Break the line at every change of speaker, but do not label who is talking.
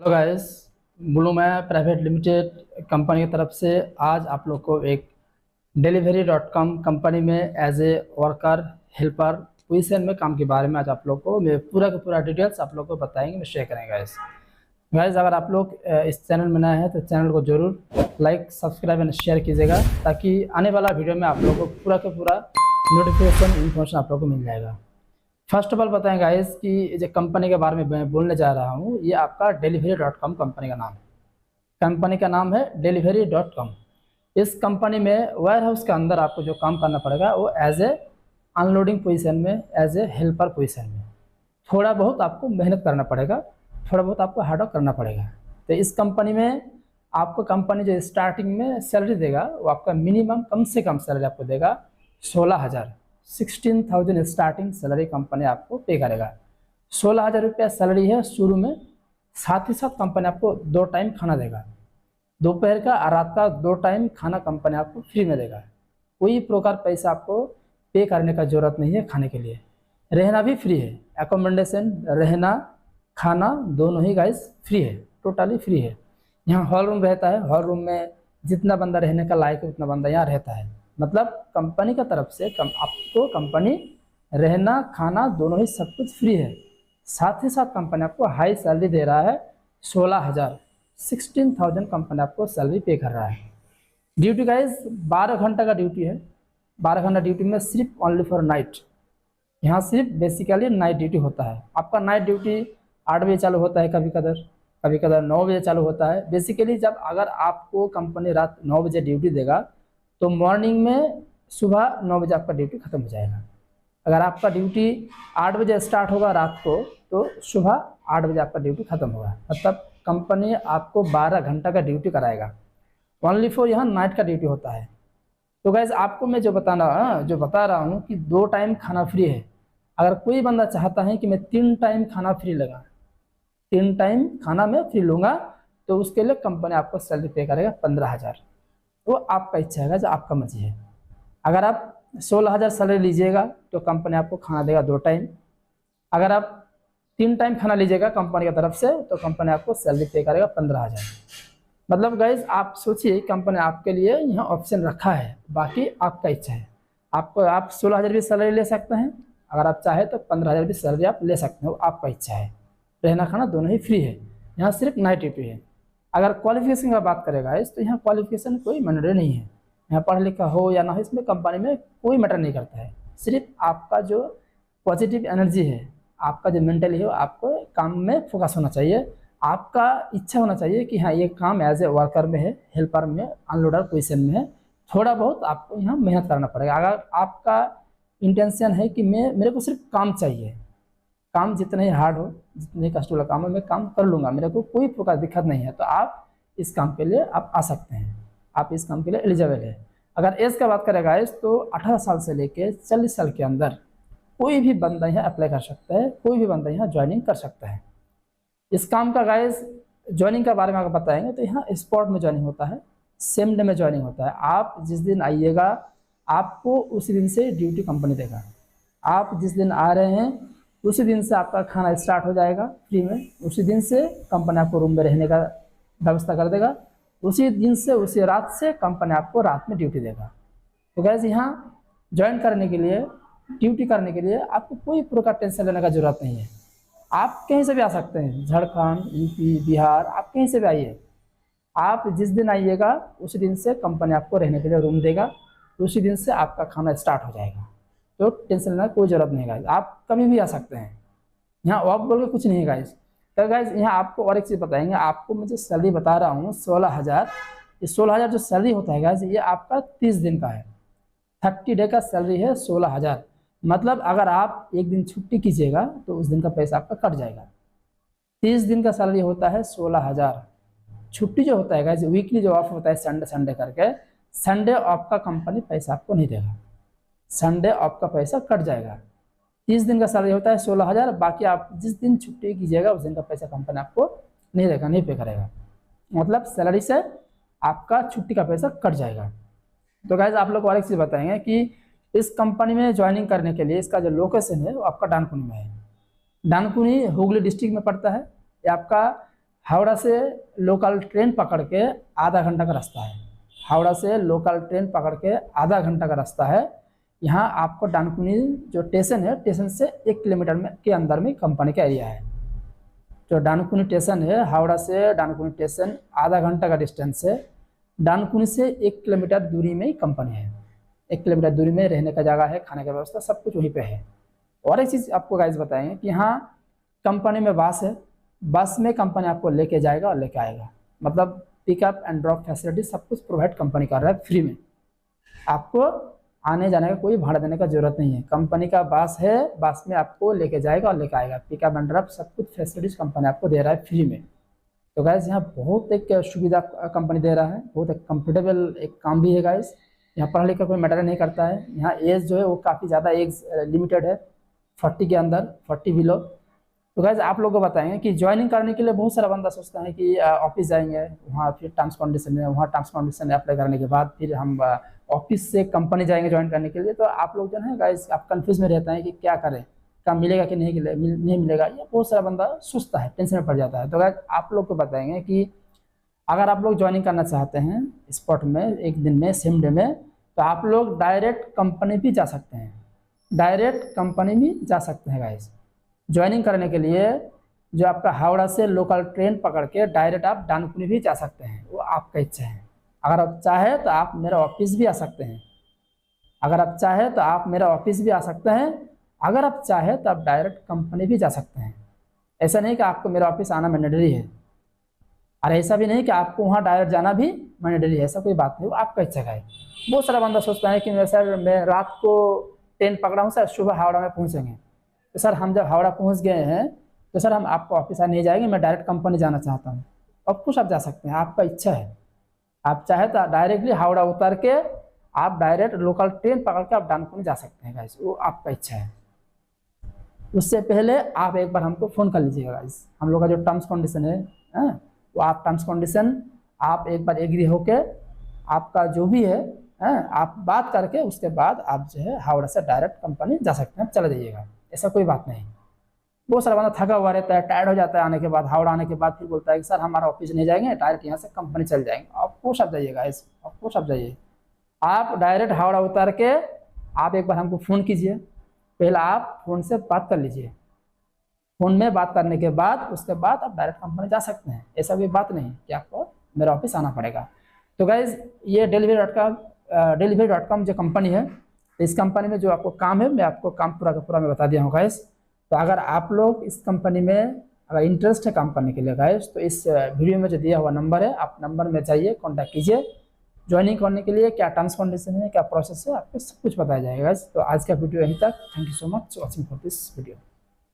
Hello guys. ब्लूमै private limited company की तरफ से आज आप लोग को एक Delivery.com कंपनी में as a worker helper position में काम के बारे में आज आप लोग को मैं पूरा का पूरा डिटेल्स आप लोग को बताएंगे, मैं शेयर करेंगे गाइस। अगर आप लोग इस चैनल में नए हैं तो चैनल को जरूर लाइक सब्सक्राइब एंड शेयर कीजिएगा, ताकि आने वाला वीडियो में आप लोग को पूरा का पूरा नोटिफिकेशन इन्फॉर्मेशन आप लोग को मिल जाएगा। फर्स्ट ऑफ ऑल बताएं गाइस कि जो कंपनी के बारे में मैं बोलने जा रहा हूँ, ये आपका Delivery.com कंपनी का नाम है। कंपनी का नाम है Delivery.com। इस कंपनी में वेयर हाउस के अंदर आपको जो काम करना पड़ेगा वो एज ए अनलोडिंग पोजीशन में, एज ए हेल्पर पोजीशन में थोड़ा बहुत आपको मेहनत करना पड़ेगा, थोड़ा बहुत आपको हार्डवर्क करना पड़ेगा। तो इस कंपनी में आपको कंपनी जो स्टार्टिंग में सैलरी देगा वो आपका मिनिमम कम से कम सैलरी आपको देगा 16,000 स्टार्टिंग सैलरी कंपनी आपको पे करेगा। 16,000 रुपया सैलरी है शुरू में। साथ ही साथ कंपनी आपको 2 टाइम खाना देगा, दोपहर का और रात का 2 टाइम खाना कंपनी आपको फ्री में देगा। कोई प्रकार पैसा आपको पे करने का जरूरत नहीं है। खाने के लिए रहना भी फ्री है, एकोमोडेशन रहना खाना दोनों ही गाइस फ्री है, टोटली फ्री है। यहाँ हॉल रूम रहता है, हॉल रूम में जितना बंदा रहने का लायक है उतना बंदा यहाँ रहता है। मतलब कंपनी का तरफ से आपको कंपनी रहना खाना दोनों ही सब कुछ फ्री है। साथ ही साथ कंपनी आपको हाई सैलरी दे रहा है, 16,000 कंपनी आपको सैलरी पे कर रहा है। ड्यूटी गाइस 12 घंटा का ड्यूटी है। 12 घंटा ड्यूटी में सिर्फ ओनली फॉर नाइट, यहाँ सिर्फ बेसिकली नाइट ड्यूटी होता है। आपका नाइट ड्यूटी 8 बजे चालू होता है, कभी कदर 9 बजे चालू होता है। बेसिकली जब अगर आपको कंपनी रात 9 बजे ड्यूटी देगा तो मॉर्निंग में सुबह 9 बजे आपका ड्यूटी खत्म हो जाएगा। अगर आपका ड्यूटी 8 बजे स्टार्ट होगा रात को तो सुबह 8 बजे आपका ड्यूटी खत्म होगा। मतलब कंपनी आपको 12 घंटा का ड्यूटी कराएगा। ओनली फॉर यहाँ नाइट का ड्यूटी होता है। तो गैस आपको मैं जो बता रहा हूँ कि 2 टाइम खाना फ्री है। अगर कोई बंदा चाहता है कि मैं 3 टाइम खाना फ्री लगा, 3 टाइम खाना मैं फ्री लूँगा, तो उसके लिए कंपनी आपको सैलरी पे करेगा 15,000। तो आपका इच्छा है, जो आपका मर्जी है। अगर आप 16,000 सैलरी लीजिएगा तो कंपनी आपको खाना देगा 2 टाइम। अगर आप 3 टाइम खाना लीजिएगा कंपनी की तरफ से तो कंपनी आपको सैलरी पे करेगा 15,000। मतलब गाइज आप सोचिए, कंपनी आपके लिए यहाँ ऑप्शन रखा है, बाकी आपका इच्छा है। आप 16,000 भी सैलरी ले सकते हैं, अगर आप चाहे तो 15,000 भी सैलरी आप ले सकते हैं, वो आपका इच्छा है। रहना खाना दोनों ही फ्री है, यहाँ सिर्फ नाइट ड्यूटी है। अगर क्वालिफिकेशन का बात करेगा इस तो यहाँ क्वालिफिकेशन कोई मैंडेटरी नहीं है। यहाँ पढ़ा लिखा हो या ना हो इसमें कंपनी में कोई मैटर नहीं करता है। सिर्फ आपका जो पॉजिटिव एनर्जी है, आपका जो मेंटली है, आपको काम में फोकस होना चाहिए। आपका इच्छा होना चाहिए कि हाँ ये काम एज ए वर्कर में है, हेल्पर में, अनलोडर पोजीशन में है। थोड़ा बहुत आपको यहाँ मेहनत करना पड़ेगा। अगर आपका इंटेंशन है कि मेरे को सिर्फ काम चाहिए, काम जितना ही हार्ड हो, जितने ही कष्ट वाला काम हो, मैं काम कर लूँगा, मेरे को कोई प्रकार दिक्कत नहीं है, तो आप इस काम के लिए आप आ सकते हैं। आप इस काम के लिए एलिजिबल है। अगर एज का बात करेगा इस तो 18 साल से लेकर 40 साल के अंदर कोई भी बंदा यहाँ अप्लाई कर सकता है, कोई भी बंदा यहाँ ज्वाइनिंग कर सकता है। इस काम का गाइस ज्वाइनिंग के बारे में अगर बताएंगे तो यहाँ स्पॉट में ज्वाइनिंग होता है, सेम डे में ज्वाइनिंग होता है। आप जिस दिन आइएगा आपको उसी दिन से ड्यूटी कंपनी देगा। आप जिस दिन आ रहे हैं उसी दिन से आपका खाना स्टार्ट हो जाएगा फ्री में। उसी दिन से कंपनी आपको रूम में रहने का व्यवस्था कर देगा। उसी दिन से, उसी रात से कंपनी आपको रात में ड्यूटी देगा। तो गैस यहाँ ज्वाइन करने के लिए, ड्यूटी करने के लिए आपको कोई प्रकार टेंशन लेने का जरूरत नहीं है। आप कहीं से भी आ सकते हैं, झारखंड, यूपी, बिहार, आप कहीं से भी आइए। आप जिस दिन आइएगा उसी दिन से कंपनी आपको रहने के लिए रूम देगा, उसी दिन से आपका खाना स्टार्ट हो जाएगा। तो टेंशन लेने की कोई ज़रूरत नहीं गाइस, आप कभी भी आ सकते हैं। यहाँ ऑफ बोल के कुछ नहीं है गाइस। तो गाइस यहाँ आपको और एक चीज़ बताएंगे। आपको मुझे सैलरी बता रहा हूँ 16,000। ये 16,000 जो सैलरी होता है गाइस, ये आपका 30 दिन का है। 30 डे का सैलरी है 16,000। मतलब अगर आप एक दिन छुट्टी कीजिएगा तो उस दिन का पैसा आपका कट जाएगा। 30 दिन का सैलरी होता है 16,000। छुट्टी जो होता है गाइस, वीकली जो ऑफ होता है संडे करके, संडे ऑफ का कंपनी पैसा आपको नहीं देगा, संडे आपका पैसा कट जाएगा। 30 दिन का सैलरी होता है 16,000। बाकी आप जिस दिन छुट्टी कीजिएगा उस दिन का पैसा कंपनी आपको नहीं देगा, नहीं पे करेगा। मतलब सैलरी से आपका छुट्टी का पैसा कट जाएगा। तो गाइज आप लोग को और एक चीज़ बताएंगे कि इस कंपनी में ज्वाइनिंग करने के लिए इसका जो लोकेशन है वो आपका डानकुनी में है। डानकुनी हुगली डिस्ट्रिक्ट में पड़ता है। ये आपका हावड़ा से लोकल ट्रेन पकड़ के आधा घंटा का रास्ता है। हावड़ा से लोकल ट्रेन पकड़ के आधा घंटा का रास्ता है। यहाँ आपको डानकुनी जो स्टेशन है, स्टेशन से 1 किलोमीटर में के अंदर में कंपनी का एरिया है। जो डानकुनी स्टेशन है, हावड़ा से डानकुनी स्टेशन आधा घंटा का डिस्टेंस है। डानकुनी से 1 किलोमीटर दूरी में ही कंपनी है। 1 किलोमीटर दूरी में रहने का जगह है, खाने का व्यवस्था सब कुछ वहीं पे है। और एक चीज़ आपको गाइस बताएंगे कि यहाँ कंपनी में बस है, बस में कंपनी आपको लेके जाएगा और लेके आएगा, मतलब पिकअप एंड ड्रॉप फैसिलिटी सब कुछ प्रोवाइड कंपनी कर रहा है फ्री में। आपको आने जाने का कोई भाड़ा देने का जरूरत नहीं है। कंपनी का बस है, बस में आपको लेके जाएगा और लेके आएगा, पिकअप एंड ड्रॉप सब कुछ फैसिलिटीज कंपनी आपको दे रहा है फ्री में। तो गाइस यहाँ बहुत एक सुविधा कंपनी दे रहा है, बहुत एक कंफर्टेबल एक काम भी है गाइस। यहाँ पढ़ा लिखा कोई मैटर नहीं करता है। यहाँ एज जो है वो काफ़ी ज़्यादा एज लिमिटेड है, 40 के अंदर, 40 बिलो। तो गाइस आप लोगों को बताएंगे कि ज्वाइनिंग करने के लिए बहुत सारा बंदा सोचता है कि ऑफिस जाएंगे, वहाँ फिर टर्म्स कंडीशन है, वहाँ टर्म्स कंडीशन अप्लाई करने के बाद फिर हम ऑफिस से कंपनी जाएंगे ज्वाइन करने के लिए। तो आप लोग जो है गाइस आप कंफ्यूज में रहता है कि क्या करें, काम मिलेगा कि नहीं नहीं मिलेगा, ये बहुत सारा बंदा सोचता है, टेंशन में पड़ जाता है। तो गाइस आप लोग को बताएंगे कि अगर आप लोग ज्वाइनिंग करना चाहते हैं स्पॉट में, एक दिन में, सेम डे में, तो आप लोग डायरेक्ट कंपनी भी जा सकते हैं, डायरेक्ट कंपनी भी जा सकते हैं गाइस। ज्वाइनिंग करने के लिए जो आपका हावड़ा से लोकल ट्रेन पकड़ के डायरेक्ट आप डानकुनी भी जा सकते हैं, वो आपका इच्छा है। अगर आप चाहें तो आप मेरा ऑफिस भी आ सकते हैं, अगर आप चाहें तो आप मेरा ऑफिस भी आ सकते हैं, अगर आप चाहें तो आप डायरेक्ट कंपनी भी जा सकते हैं। ऐसा नहीं कि आपको मेरा ऑफिस आना मैंडेटरी है, और ऐसा भी नहीं कि आपको वहाँ डायरेक्ट जाना भी मैंडेटरी है, ऐसा कोई बात नहीं, वो आपका इच्छा है। बहुत सारा बंदा सोचता है कि सर मैं रात को ट्रेन पकड़ा हूँ सर, सुबह हावड़ा में पहुँचेंगे। तो सर हम जब हावड़ा पहुँच गए हैं तो सर हम आपको ऑफिस आ नहीं जाएंगे, मैं डायरेक्ट कंपनी जाना चाहता हूँ। अब कुछ आप जा सकते हैं, आपका इच्छा है। आप चाहे तो डायरेक्टली हावड़ा उतर के आप डायरेक्ट लोकल ट्रेन पकड़ के आप डानकुनी जा सकते हैं गाइस, वो आपका इच्छा है। उससे पहले आप एक बार हमको फ़ोन कर लीजिएगा गाइस। हम लोग का जो टर्म्स कंडीशन है वो आप टर्म्स कंडीशन आप एक बार एग्री होके आपका जो भी है आप बात करके उसके बाद आप जो है हावड़ा से डायरेक्ट कंपनी जा सकते हैं, चले जाइएगा, ऐसा कोई बात नहीं। बहुत सारा बंदा थका हुआ रहता है, टायर्ड हो जाता है आने के बाद, हावड़ा आने के बाद फिर बोलता है कि सर हमारा ऑफिस नहीं जाएंगे, डायरेक्ट यहाँ से कंपनी चल जाएंगे। आपको सब जाइएगा, आपको सब जाइए। आप डायरेक्ट हावड़ा उतर के आप एक बार हमको फ़ोन कीजिए, पहले आप फ़ोन से बात कर लीजिए, फ़ोन में बात करने के बाद उसके बाद आप डायरेक्ट कंपनी जा सकते हैं। ऐसा कोई बात नहीं कि आपको मेरा ऑफिस आना पड़ेगा। तो गाइज़ ये Delhivery.com जो कंपनी है, तो इस कंपनी में जो आपको काम है मैं आपको काम पूरा का पूरा मैं बता दिया हूँ गाइज़। तो अगर आप लोग इस कंपनी में अगर इंटरेस्ट है काम करने के लिए गाइज़, तो इस वीडियो में जो दिया हुआ नंबर है, आप नंबर में जाइए, कॉन्टैक्ट कीजिए। ज्वाइनिंग करने के लिए क्या टर्म्स कंडीशन है, क्या प्रोसेस है, आपको सब कुछ बताया जाएगा गाइज़। तो आज का वीडियो यहीं तक। Thank you so much watching for this video.